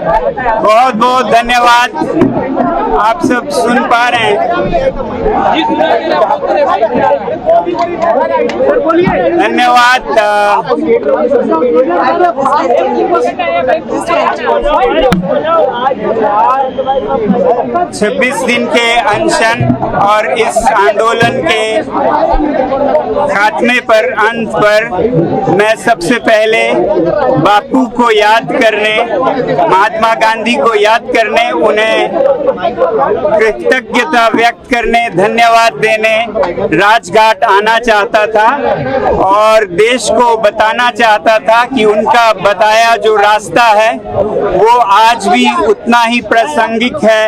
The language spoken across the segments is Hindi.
बहुत बहुत धन्यवाद। आप सब सुन पा रहे हैं। धन्यवाद। 26 दिन के अनशन और इस आंदोलन के खात्मे पर, अंत पर मैं सबसे पहले बापू को याद करने, महात्मा गांधी को याद करने, उन्हें कृतज्ञता व्यक्त करने, धन्यवाद देने राजघाट आना चाहता था और देश को बताना चाहता था कि उनका बताया जो रास्ता है वो आज भी उतना ही प्रासंगिक है,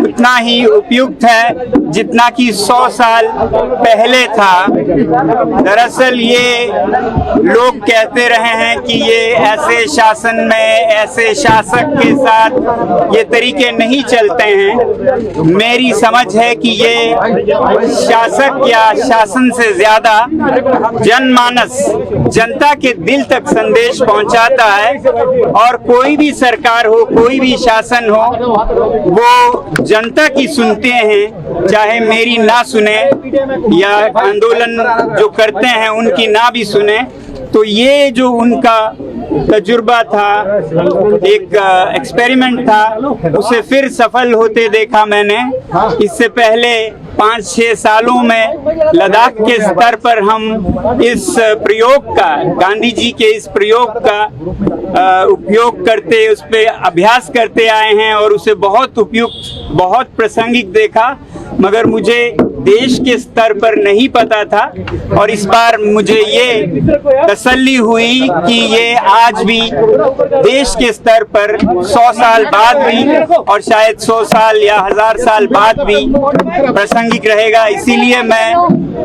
उतना ही उपयुक्त है जितना कि 100 साल पहले था। दरअसल ये लोग कहते रहे हैं कि ये ऐसे शासन में, ऐसे शासक के साथ ये तरीके नहीं चलते हैं। मेरी समझ है कि ये शासक या शासन से ज्यादा जनमानस, जनता के दिल तक संदेश पहुंचाता है और कोई भी सरकार हो, कोई भी शासन हो, वो जनता की सुनते हैं, चाहे मेरी ना सुने या आंदोलन जो करते हैं उनकी ना भी सुने। तो ये जो उनका तजुर्बा था, एक एक्सपेरिमेंट था, उसे फिर सफल होते देखा मैंने। इससे पहले 5-6 सालों में लद्दाख के स्तर पर हम इस प्रयोग का, गांधी जी के इस प्रयोग का उपयोग करते, उस पर अभ्यास करते आए हैं और उसे बहुत उपयुक्त, बहुत प्रासंगिक देखा, मगर मुझे देश के स्तर पर नहीं पता था। और इस बार मुझे ये तसल्ली हुई कि ये आज भी देश के स्तर पर 100 साल बाद भी और शायद 100 साल या 1000 साल बाद भी प्रासंगिक रहेगा। इसीलिए मैं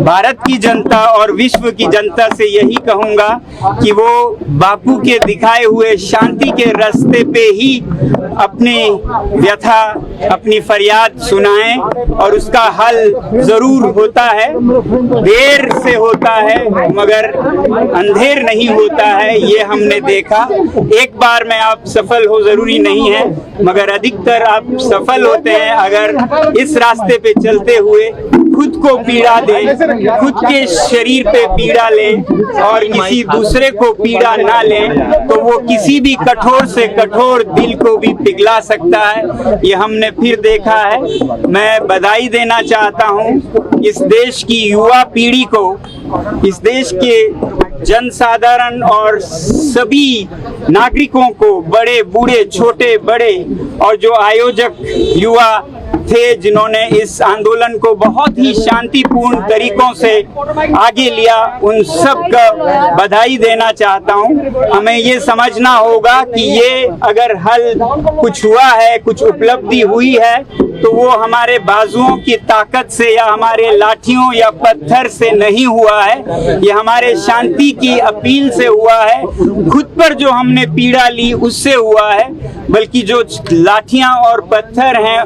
भारत की जनता और विश्व की जनता से यही कहूँगा कि वो बापू के दिखाए हुए शांति के रास्ते पे ही अपनी व्यथा, अपनी फरियाद सुनाएं और उसका हल जरूर होता है। देर से होता है मगर अंधेर नहीं होता है, ये हमने देखा। एक बार में आप सफल हो जरूरी नहीं है, मगर अधिकतर आप सफल होते हैं अगर इस रास्ते पे चलते हुए खुद को पीड़ा दें, खुद के शरीर पे पीड़ा लें और किसी दूसरे को पीड़ा ना लें, तो वो किसी भी कठोर से कठोर दिल को भी पिघला सकता है। ये हमने फिर देखा है। मैं बधाई देना चाहता हूँ इस देश की युवा पीढ़ी को, इस देश के जनसाधारण और सभी नागरिकों को, बड़े बूढ़े, छोटे बड़े, और जो आयोजक युवा थे जिन्होंने इस आंदोलन को बहुत ही शांतिपूर्ण तरीकों से आगे लिया, उन सब का बधाई देना चाहता हूं। हमें ये समझना होगा कि ये अगर हल कुछ हुआ है, कुछ उपलब्धि हुई है, तो वो हमारे बाजुओं की ताकत से या हमारे लाठियों या पत्थर से नहीं हुआ है, ये हमारे शांति की अपील से हुआ है। खुद पर जो हमने पीड़ा ली उससे हुआ है, बल्कि जो लाठियां और पत्थर हैं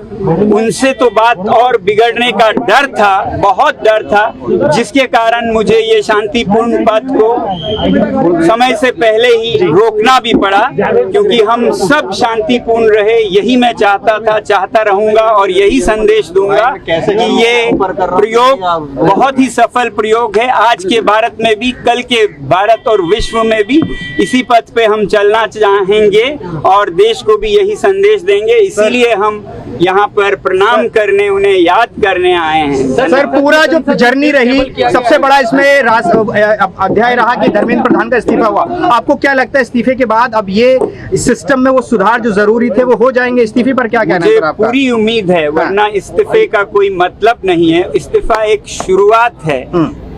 उनसे तो बात और बिगड़ने का डर था, बहुत डर था, जिसके कारण मुझे ये शांतिपूर्ण पथ को समय से पहले ही रोकना भी पड़ा, क्योंकि हम सब शांतिपूर्ण रहे। यही मैं चाहता था, चाहता रहूंगा और यही संदेश दूंगा कि ये प्रयोग बहुत ही सफल प्रयोग है। आज के भारत में भी, कल के भारत और विश्व में भी इसी पथ पे हम चलना चाहेंगे और देश को भी यही संदेश देंगे। इसीलिए हम यहाँ पर प्रणाम करने, उन्हें याद करने आए हैं। सर, पूरा जो जर्नी रही, सबसे बड़ा इसमें अध्याय रहा कि धर्मेंद्र प्रधान का इस्तीफा हुआ। आपको क्या लगता है इस्तीफे के बाद अब ये सिस्टम में वो सुधार जो जरूरी थे वो हो जाएंगे? इस्तीफे पर क्या कहना है? मुझे पूरी उम्मीद है, वरना इस्तीफे का कोई मतलब नहीं है। इस्तीफा एक शुरुआत है,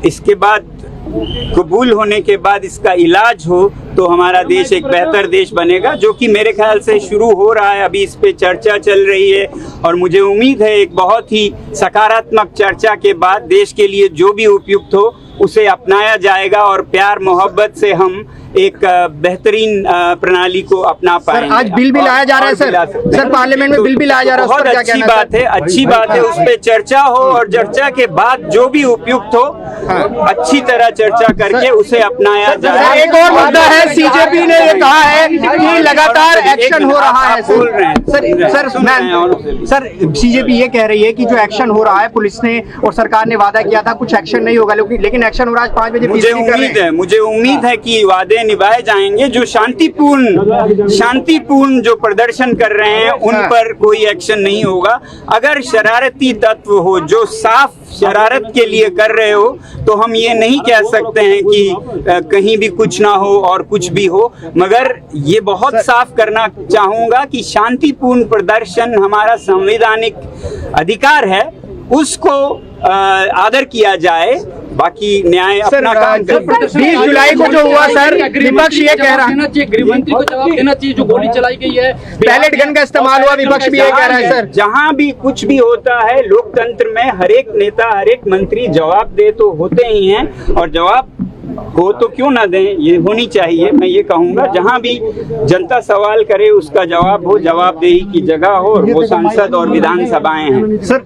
इसके बाद कबूल होने के बाद इसका इलाज हो तो हमारा देश एक बेहतर देश बनेगा, जो कि मेरे ख्याल से शुरू हो रहा है। अभी इस पे चर्चा चल रही है और मुझे उम्मीद है एक बहुत ही सकारात्मक चर्चा के बाद देश के लिए जो भी उपयुक्त हो उसे अपनाया जाएगा और प्यार मोहब्बत से हम एक बेहतरीन प्रणाली को अपना पाएंगे। आज बिल भी लाया जा रहा है सर पार्लियामेंट में बिल भी लाया जा रहा है, उस बहुत पर क्या अच्छी कहना बात है, अच्छी बात है। उस पर चर्चा हो और चर्चा के बाद जो भी उपयुक्त हो अच्छी तरह चर्चा करके उसे अपनाया जाए। एक और मुद्दा है, सीजेपी ने ये कहा है कि लगातार एक्शन हो रहा है। बोल रहे हैं सर सीजेपी ये कह रही है कि जो एक्शन हो रहा है, पुलिस ने और सरकार ने वादा किया था कुछ एक्शन नहीं होगा, लेकिन एक्शन हो रहा है। 5 बजे मुझे उम्मीद है कि वादे निभाए जाएंगे। जो शांतिपूर्ण जो प्रदर्शन कर रहे हैं उन पर कोई एक्शन नहीं होगा। अगर शरारती तत्व हो जो साफ शरारत के लिए कर रहे हो तो हम ये नहीं कह सकते हैं कि कहीं भी कुछ ना हो और कुछ भी हो, मगर ये बहुत साफ करना चाहूंगा कि शांतिपूर्ण प्रदर्शन हमारा संवैधानिक अधिकार है, उसको आदर किया जाए। बाकी न्याय अपना काम करे। 20 जुलाई को जो हुआ सर, विपक्ष ये कह रहा है, गृहमंत्री को जवाब देना चाहिए जो गोली चलाई गई है, पैलेट गन का इस्तेमाल हुआ, विपक्ष भी ये कह रहा है। सर जहां भी कुछ भी होता है लोकतंत्र में हर एक नेता हर एक मंत्री जवाब दे तो होते ही हैं, और जवाब हो तो क्यों ना दें, ये होनी चाहिए। मैं ये कहूंगा जहां भी जनता सवाल करे उसका जवाब हो, जवाबदेही की जगह हो, और वो संसद और विधानसभाएं हैं। सर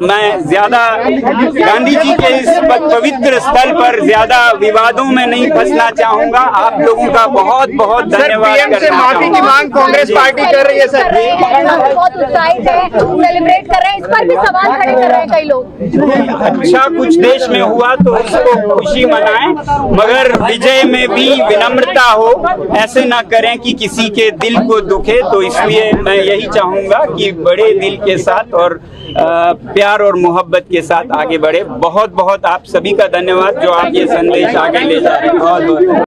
मैं ज्यादा गांधी जी के इस पवित्र स्थल पर ज्यादा विवादों में नहीं फंसना चाहूंगा। आप लोगों का बहुत बहुत धन्यवाद करना से माफी की मांग कांग्रेस पार्टी कर रही है। सर बहुत उत्साहित है, सेलिब्रेट कर रहे हैं, इस पर भी सवाल खड़े कर रहे हैं कई लोग। अच्छा कुछ देश में हुआ तो उसको खुशी मनाएं, मगर विजय में भी विनम्रता हो, ऐसे ना करें कि किसी के दिल को दुखे। तो इसलिए मैं यही चाहूंगा कि बड़े दिल के साथ और प्यार और मोहब्बत के साथ आगे बढ़े। बहुत बहुत आप सभी का धन्यवाद जो आप ये संदेश आगे ले जा रहे हैं। बहुत बहुत